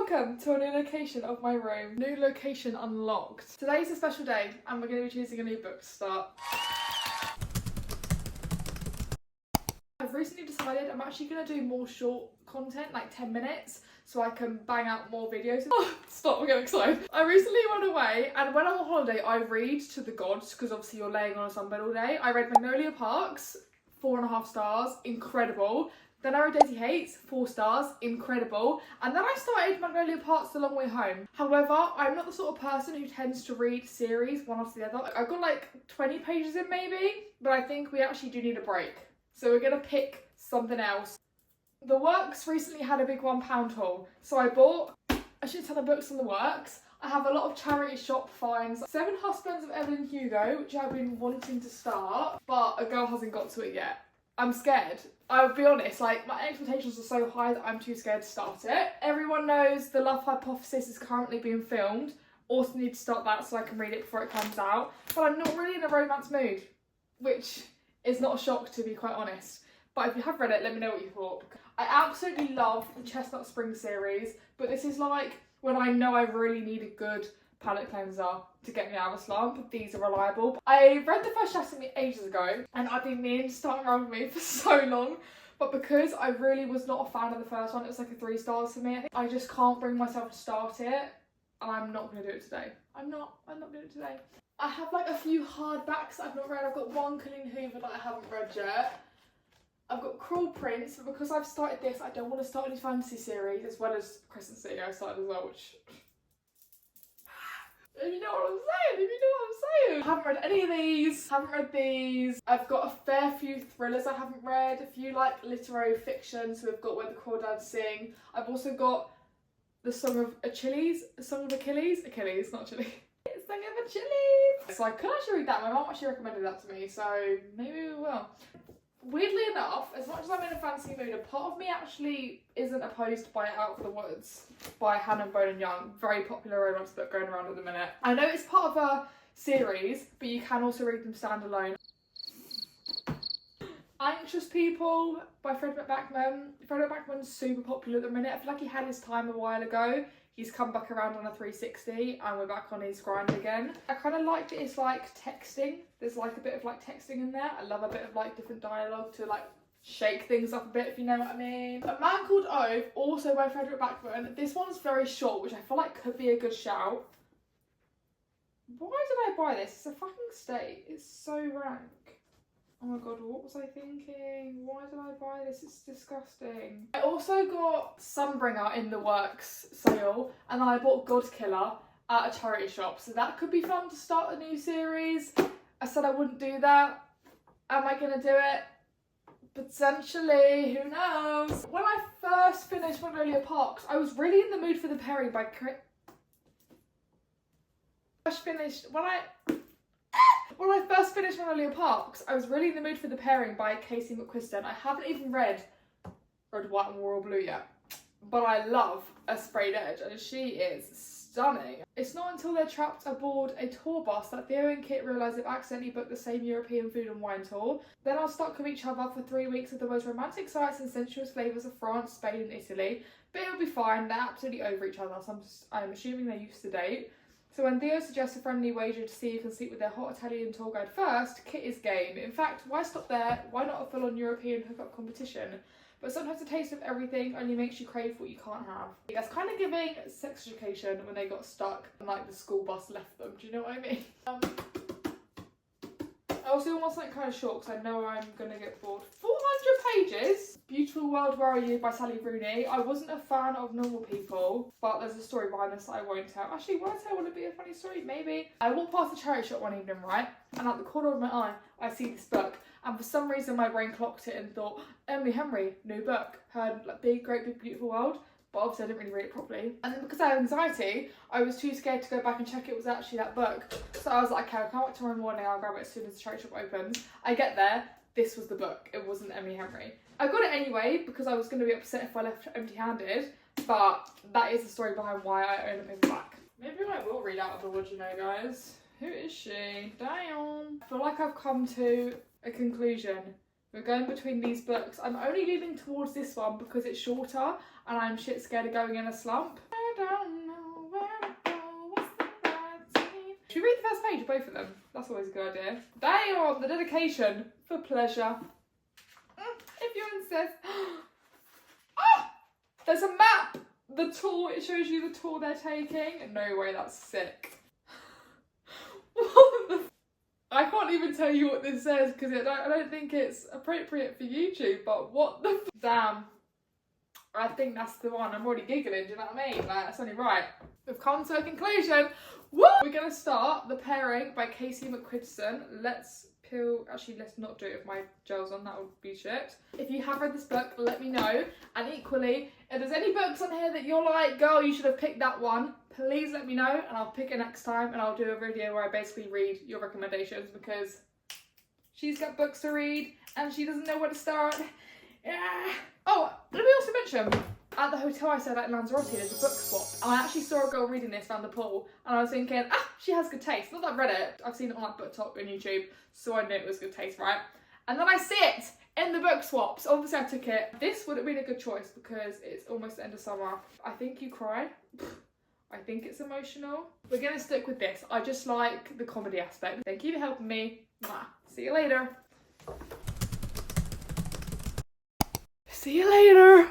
Welcome to a new location of my room. New location unlocked. Today's a special day and we're going to be choosing a new book to start. I've recently decided I'm actually going to do more short content, like 10 minutes, so I can bang out more videos. Oh, stop, I'm getting excited. I recently went away and when I'm on holiday I read to the gods, because obviously you're laying on a sunbed all day. I read Magnolia Parks, 4.5 stars, incredible. Then I read Daisy Hates, 4 stars, incredible. And then I started Magnolia Parks The Long Way Home. However, I'm not the sort of person who tends to read series one after the other. I've got like 20 pages in maybe, but I think we actually do need a break. So we're gonna pick something else. The Works recently had a big £1 haul. So I bought a shit ton of books on The Works. I have a lot of charity shop finds. 7 Husbands of Evelyn Hugo, which I've been wanting to start, but a girl hasn't got to it yet. I'm scared. I'll be honest, like my expectations are so high that I'm too scared to start it. Everyone knows The Love Hypothesis is currently being filmed. Also need to start that so I can read it before it comes out. But I'm not really in a romance mood, which is not a shock to be quite honest. But if you have read it, let me know what you thought. I absolutely love the Chestnut Spring series, but this is like when I know I really need a good palette cleanser to get me out of a slump. These are reliable. I read the first chapter ages ago and I've been meaning to start Run With Me for so long, but because I really was not a fan of the first one, it was like a 3 stars for me. I think I just can't bring myself to start it and I'm not going to do it today. I'm not doing it today. I have like a few hardbacks I've not read. I've got one Colleen Hoover that I haven't read yet. I've got Cruel Prince, but because I've started this, I don't want to start any fantasy series, as well as Crescent City I started as well, which... If you know what I'm saying, I haven't read any of these, I've got a fair few thrillers I haven't read, a few like literary fiction, so we've got Where the Crawdads Sing. I've also got The Song of Achilles, not Achilles. It's Song of Achilles. So I could actually read that, my mum actually recommended that to me, so maybe we will. Weirdly enough, as much as I'm in a fancy mood, a part of me actually isn't opposed to buy Out of the Woods by Hannah Bone and Young. Very popular romance book going around at the minute. I know it's part of a series, but you can also read them standalone. Anxious People by Frederick Backman. Frederick Backman's super popular at the minute. I feel like he had his time a while ago. He's come back around on a 360 and we're back on his grind again. I kind of liked it. It's like texting. There's like a bit of like texting in there. I love a bit of like different dialogue to like shake things up a bit, if you know what I mean. A Man Called Ove, also by Frederick Backman. This one's very short, which I feel like could be a good shout. Why did I buy this? It's a fucking state. It's so rank. Oh my god, what was I thinking? Why did I buy this? It's disgusting. I also got Sunbringer in the Works sale, and then I bought Godkiller at a charity shop, so that could be fun to start a new series. I said I wouldn't do that. Am I gonna do it? Potentially, who knows? When I first finished Magnolia Parks, I was really in the mood for The Pairing by When I first finished Magnolia Parks, I was really in the mood for The Pairing by Casey McQuiston. I haven't even read Red, White and Royal Blue yet, but I love A Sprayed Edge and she is stunning. It's not until they're trapped aboard a tour bus that Theo and Kit realise they've accidentally booked the same European food and wine tour. Then are stuck with each other for 3 weeks of the most romantic sights and sensuous flavours of France, Spain and Italy. But it'll be fine, they're absolutely over each other, so I'm assuming they're used to date. So when Theo suggests a friendly wager to see who can sleep with their hot Italian tour guide first, Kit is game. In fact, why stop there? Why not a full-on European hookup competition? But sometimes a taste of everything only makes you crave what you can't have. That's kind of giving Sex Education when they got stuck and like the school bus left them. Do you know what I mean? I also want something kind of short because I know I'm going to get bored. 400 pages! Beautiful World, Where Are You by Sally Rooney. I wasn't a fan of Normal People, but there's a story behind this that I won't tell. Actually, will I tell? Will it be a funny story? Maybe. I walked past the charity shop one evening, right? And at the corner of my eye, I see this book. And for some reason, my brain clocked it and thought, Emily Henry, new book. Heard like Big, Great, Big, Beautiful World. But obviously I didn't really read it properly. And then because I had anxiety, I was too scared to go back and check it was actually that book. So I was like, okay, I'll come back tomorrow morning, I'll grab it as soon as the charity shop opens. I get there, this was the book. It wasn't Emily Henry. I got it anyway because I was going to be upset if I left empty-handed. But that is the story behind why I own a paperback. Maybe I will read Out of the Woods, you know, guys. Who is she? Damn. I feel like I've come to a conclusion. We're going between these books. I'm only leaning towards this one because it's shorter and I'm shit scared of going in a slump. don't know where to go. What's the routine? Should we read the first page of both of them? That's always a good idea. They are on the dedication for pleasure. If you insist. Oh! There's a map! The tour, it shows you the tour they're taking. No way, that's sick. What the I can't even tell you what this says because I don't think it's appropriate for YouTube, but what the damn. I think that's the one. I'm already giggling, do you know what I mean? Like, that's only right. We've come to a conclusion. Woo! We're going to start The Pairing by 𝘔𝘰𝘬𝘪𝘢. Let's peel, actually let's not do it with my gels on, that would be shit. If you have read this book, let me know. And equally, if there's any books on here that you're like, girl, you should have picked that one, please let me know and I'll pick it next time and I'll do a video where I basically read your recommendations because she's got books to read and she doesn't know where to start. Yeah. Oh, let me also mention, at the hotel I stayed at in Lanzarote, there's a book swap. And I actually saw a girl reading this around the pool and I was thinking, she has good taste. Not that I've read it, I've seen it on like BookTok on YouTube, so I knew it was good taste, right? And then I see it in the book swaps. Obviously I took it. This would have been a good choice because it's almost the end of summer. I think you cry. I think it's emotional. We're gonna stick with this. I just like the comedy aspect. Thank you for helping me. Mwah. See you later. See you later.